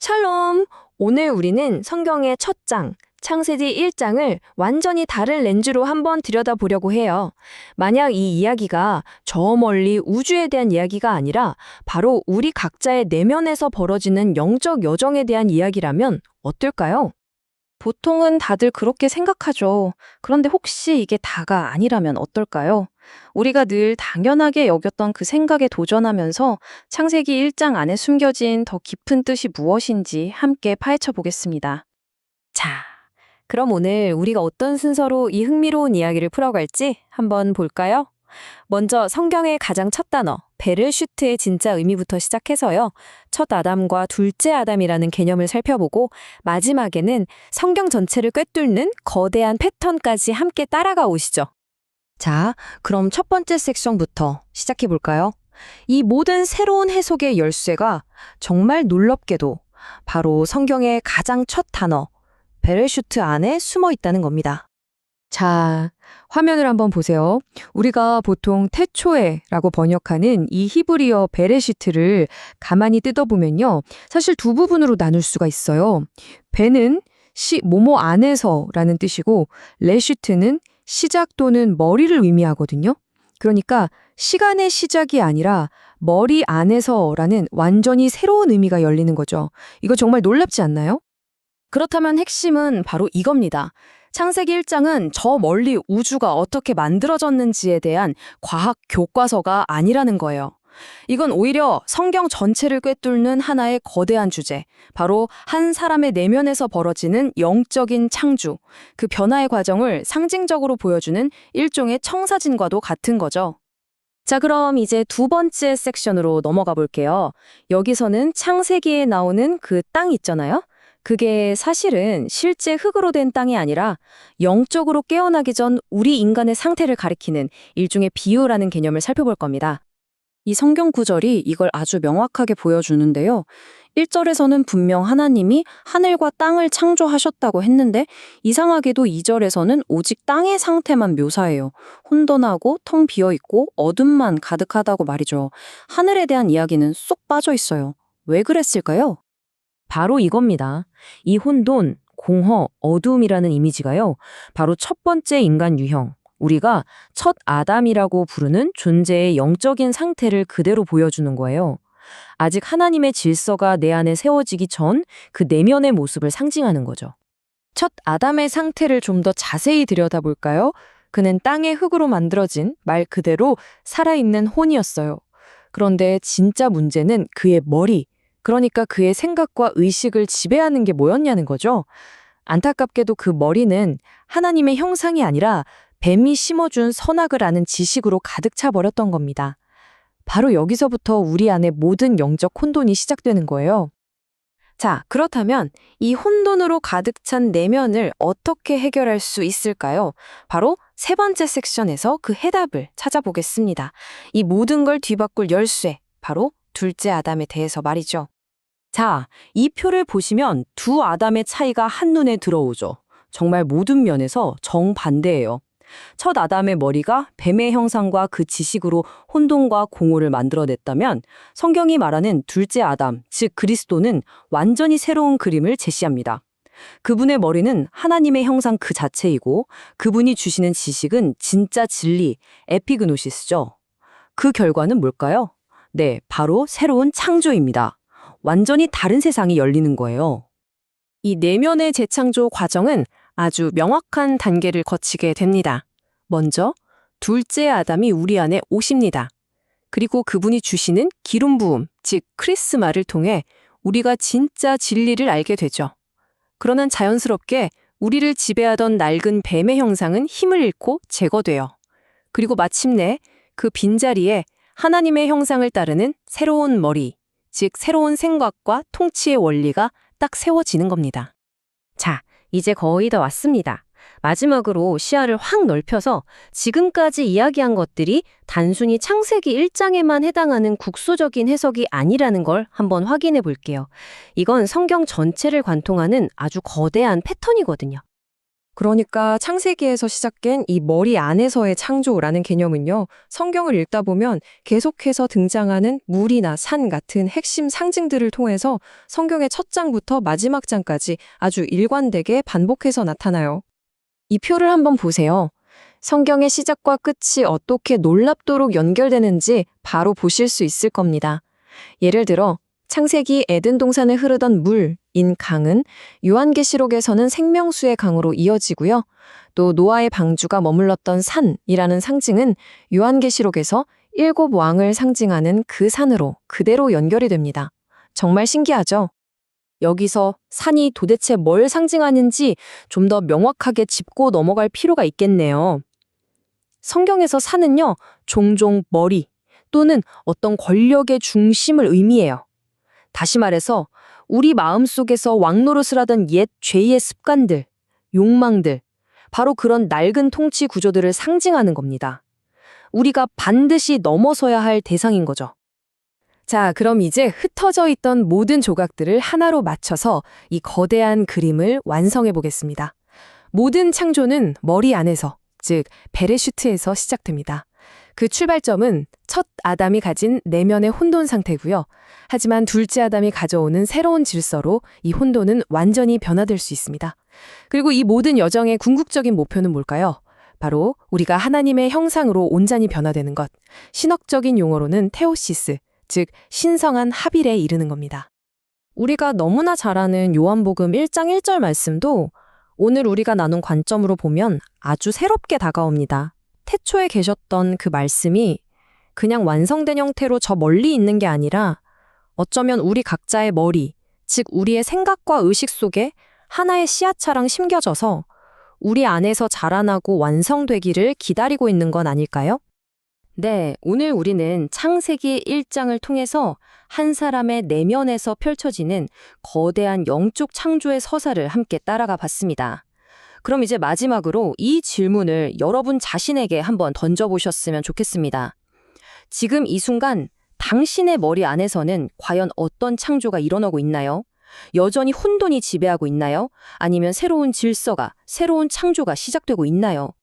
샬롬! 오늘 우리는 성경의 첫 장, 창세기 1장을 완전히 다른 렌즈로 한번 들여다보려고 해요. 만약 이 이야기가 저 멀리 우주에 대한 이야기가 아니라 바로 우리 각자의 내면에서 벌어지는 영적 여정에 대한 이야기라면 어떨까요? 보통은 다들 그렇게 생각하죠. 그런데 혹시 이게 다가 아니라면 어떨까요? 우리가 늘 당연하게 여겼던 그 생각에 도전하면서 창세기 1장 안에 숨겨진 더 깊은 뜻이 무엇인지 함께 파헤쳐 보겠습니다. 자, 그럼 오늘 우리가 어떤 순서로 이 흥미로운 이야기를 풀어갈지 한번 볼까요? 먼저 성경의 가장 첫 단어, 베르슈트의 진짜 의미부터 시작해서요. 첫 아담과 둘째 아담이라는 개념을 살펴보고 마지막에는 성경 전체를 꿰뚫는 거대한 패턴까지 함께 따라가 오시죠. 자, 그럼 첫 번째 섹션부터 시작해 볼까요? 이 모든 새로운 해석의 열쇠가 정말 놀랍게도 바로 성경의 가장 첫 단어, 베르슈트 안에 숨어 있다는 겁니다. 자, 화면을 한번 보세요. 우리가 보통 태초에라고 번역하는 이 히브리어 베레시트를 가만히 뜯어보면요. 사실 두 부분으로 나눌 수가 있어요. 베는 뭐뭐 안에서라는 뜻이고 레슈트는 시작 또는 머리를 의미하거든요. 그러니까 시간의 시작이 아니라 머리 안에서라는 완전히 새로운 의미가 열리는 거죠. 이거 정말 놀랍지 않나요? 그렇다면 핵심은 바로 이겁니다. 창세기 1장은 저 멀리 우주가 어떻게 만들어졌는지에 대한 과학 교과서가 아니라는 거예요. 이건 오히려 성경 전체를 꿰뚫는 하나의 거대한 주제, 바로 한 사람의 내면에서 벌어지는 영적인 창조, 그 변화의 과정을 상징적으로 보여주는 일종의 청사진과도 같은 거죠. 자, 그럼 이제 두 번째 섹션으로 넘어가 볼게요. 여기서는 창세기에 나오는 그 땅 있잖아요. 그게 사실은 실제 흙으로 된 땅이 아니라 영적으로 깨어나기 전 우리 인간의 상태를 가리키는 일종의 비유라는 개념을 살펴볼 겁니다. 이 성경 구절이 이걸 아주 명확하게 보여주는데요. 1절에서는 분명 하나님이 하늘과 땅을 창조하셨다고 했는데 이상하게도 2절에서는 오직 땅의 상태만 묘사해요. 혼돈하고 텅 비어있고 어둠만 가득하다고 말이죠. 하늘에 대한 이야기는 쏙 빠져 있어요. 왜 그랬을까요? 바로 이겁니다. 이 혼돈, 공허, 어두움이라는 이미지가요. 바로 첫 번째 인간 유형, 우리가 첫 아담이라고 부르는 존재의 영적인 상태를 그대로 보여주는 거예요. 아직 하나님의 질서가 내 안에 세워지기 전 그 내면의 모습을 상징하는 거죠. 첫 아담의 상태를 좀 더 자세히 들여다볼까요? 그는 땅의 흙으로 만들어진 말 그대로 살아있는 혼이었어요. 그런데 진짜 문제는 그의 머리, 그러니까 그의 생각과 의식을 지배하는 게 뭐였냐는 거죠. 안타깝게도 그 머리는 하나님의 형상이 아니라 뱀이 심어준 선악을 아는 지식으로 가득 차 버렸던 겁니다. 바로 여기서부터 우리 안에 모든 영적 혼돈이 시작되는 거예요. 자, 그렇다면 이 혼돈으로 가득 찬 내면을 어떻게 해결할 수 있을까요? 바로 세 번째 섹션에서 그 해답을 찾아보겠습니다. 이 모든 걸 뒤바꿀 열쇠, 바로 둘째 아담에 대해서 말이죠. 자, 이 표를 보시면 두 아담의 차이가 한눈에 들어오죠. 정말 모든 면에서 정반대예요. 첫 아담의 머리가 뱀의 형상과 그 지식으로 혼돈과 공허를 만들어냈다면 성경이 말하는 둘째 아담, 즉 그리스도는 완전히 새로운 그림을 제시합니다. 그분의 머리는 하나님의 형상 그 자체이고 그분이 주시는 지식은 진짜 진리, 에피그노시스죠. 그 결과는 뭘까요? 네, 바로 새로운 창조입니다. 완전히 다른 세상이 열리는 거예요. 이 내면의 재창조 과정은 아주 명확한 단계를 거치게 됩니다. 먼저 둘째 아담이 우리 안에 오십니다. 그리고 그분이 주시는 기름 부음, 즉 크리스마를 통해 우리가 진짜 진리를 알게 되죠. 그러나 자연스럽게 우리를 지배하던 낡은 뱀의 형상은 힘을 잃고 제거돼요. 그리고 마침내 그 빈자리에 하나님의 형상을 따르는 새로운 머리, 즉 새로운 생각과 통치의 원리가 딱 세워지는 겁니다. 자, 이제 거의 다 왔습니다. 마지막으로 시야를 확 넓혀서 지금까지 이야기한 것들이 단순히 창세기 1장에만 해당하는 국소적인 해석이 아니라는 걸 한번 확인해 볼게요. 이건 성경 전체를 관통하는 아주 거대한 패턴이거든요. 그러니까 창세기에서 시작된 이 머리 안에서의 창조라는 개념은요, 성경을 읽다 보면 계속해서 등장하는 물이나 산 같은 핵심 상징들을 통해서 성경의 첫 장부터 마지막 장까지 아주 일관되게 반복해서 나타나요. 이 표를 한번 보세요. 성경의 시작과 끝이 어떻게 놀랍도록 연결되는지 바로 보실 수 있을 겁니다. 예를 들어 창세기 에덴 동산에 흐르던 물인 강은 요한계시록에서는 생명수의 강으로 이어지고요. 또 노아의 방주가 머물렀던 산이라는 상징은 요한계시록에서 7 왕을 상징하는 그 산으로 그대로 연결이 됩니다. 정말 신기하죠? 여기서 산이 도대체 뭘 상징하는지 좀 더 명확하게 짚고 넘어갈 필요가 있겠네요. 성경에서 산은요, 종종 머리 또는 어떤 권력의 중심을 의미해요. 다시 말해서 우리 마음속에서 왕노릇을 하던 옛 죄의 습관들, 욕망들, 바로 그런 낡은 통치 구조들을 상징하는 겁니다. 우리가 반드시 넘어서야 할 대상인 거죠. 자, 그럼 이제 흩어져 있던 모든 조각들을 하나로 맞춰서 이 거대한 그림을 완성해 보겠습니다. 모든 창조는 머리 안에서, 즉 베레슈트에서 시작됩니다. 그 출발점은 첫 아담이 가진 내면의 혼돈 상태고요. 하지만 둘째 아담이 가져오는 새로운 질서로 이 혼돈은 완전히 변화될 수 있습니다. 그리고 이 모든 여정의 궁극적인 목표는 뭘까요? 바로 우리가 하나님의 형상으로 온전히 변화되는 것. 신학적인 용어로는 테오시스, 즉 신성한 합일에 이르는 겁니다. 우리가 너무나 잘 아는 요한복음 1장 1절 말씀도 오늘 우리가 나눈 관점으로 보면 아주 새롭게 다가옵니다. 태초에 계셨던 그 말씀이 그냥 완성된 형태로 저 멀리 있는 게 아니라 어쩌면 우리 각자의 머리, 즉 우리의 생각과 의식 속에 하나의 씨앗처럼 심겨져서 우리 안에서 자라나고 완성되기를 기다리고 있는 건 아닐까요? 네, 오늘 우리는 창세기 1장을 통해서 한 사람의 내면에서 펼쳐지는 거대한 영적 창조의 서사를 함께 따라가 봤습니다. 그럼 이제 마지막으로 이 질문을 여러분 자신에게 한번 던져보셨으면 좋겠습니다. 지금 이 순간 당신의 머리 안에서는 과연 어떤 창조가 일어나고 있나요? 여전히 혼돈이 지배하고 있나요? 아니면 새로운 질서가, 새로운 창조가 시작되고 있나요?